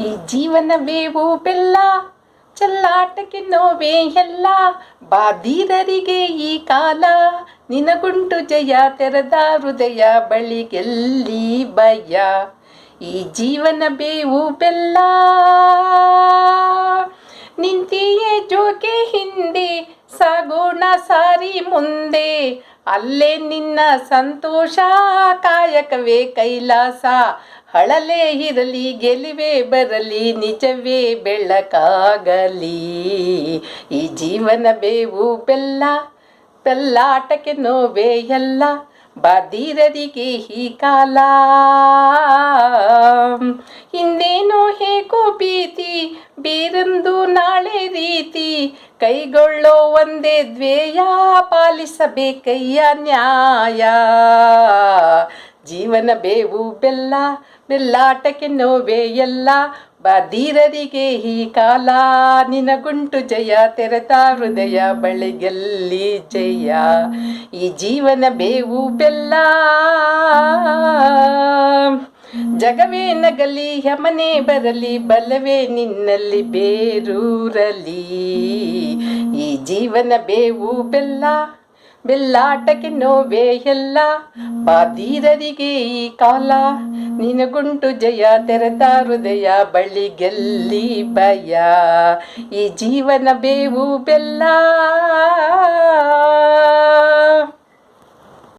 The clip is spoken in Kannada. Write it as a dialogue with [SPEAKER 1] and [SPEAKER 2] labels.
[SPEAKER 1] ಈ ಜೀವನ ಬೇವು ಬೆಲ್ಲ, ಚೆಲ್ಲಾಟಕ್ಕೆ ನೋವೇ ಎಲ್ಲ, ಬಾಧೀರರಿಗೆ ಈ ಕಾಲ, ನಿನಗುಂಟು ಜಯ, ತೆರೆದ ಹೃದಯ ಬಳಿಗೆಲ್ಲಿ ಭಯ. ಈ ಜೀವನ ಬೇವು ಬೆಲ್ಲ, ನಿಂತಿಯೇ ಜೋಕೆ ಹಿಂದೆ, ಸಾಗೋಣ ಸಾರಿ ಮುಂದೆ, ಅಲ್ಲೇ ನಿನ್ನ ಸಂತೋಷ, ಕಾಯಕವೇ ಕೈಲಾಸ. ಹಳಲೇ ಇರಲಿ ಗೆಲುವೇ ಬರಲಿ, ನಿಜವೇ ಬೆಳಕಾಗಲಿ. ಈ ಜೀವನ ಬೇವು ಬೆಲ್ಲ, ಬೆಲ್ಲಾಟಕ್ಕೆ ನೋವೇ ಎಲ್ಲ, ಬಾಧೀರರಿಗೆ ಈ ಕಾಲ. ಹಿಂದೇನೋ ಹೇಗೋ ಭೀತಿ, ಬೇರೊಂದು ನಾಳೆ ರೀತಿ, ಕೈಗೊಳ್ಳೋ ಒಂದೇ ಧ್ಯೇಯ, ಪಾಲಿಸಬೇಕಯ್ಯ ನ್ಯಾಯ. ಜೀವನ ಬೇವು ಬೆಲ್ಲ, ಬೆಲ್ಲಾಟಕ್ಕೆ ನೋವೇ ಎಲ್ಲ, ಬಾಧೀರರಿಗೆ ಈ ಕಾಲ, ನಿನಗುಂಟು ಜಯ, ತೆರೆದ ಹೃದಯ ಬಳಿಗೆಲ್ಲಿ ಜಯ. ಈ ಜೀವನ ಬೇವು ಬೆಲ್ಲ, ಜಗವೇ ನಗಲಿ ಯಮನೆ ಬರಲಿ, ಬಲವೇ ನಿನ್ನಲ್ಲಿ ಬೇರೂರಲಿ. ಈ ಜೀವನ ಬೇವು ಬೆಲ್ಲ, ಬೆಲ್ಲಾಟಕ್ಕೆ ನೋವೇ ಎಲ್ಲ, ಬಾಧೀರರಿಗೆ ಈ ಕಾಲ, ನಿನಗುಂಟು ಜಯ, ತೆರೆದ ಹೃದಯ ಬಳಿಗೆಲ್ಲಿ ಭಯ. ಈ ಜೀವನ ಬೇವು ಬೆಲ್ಲ.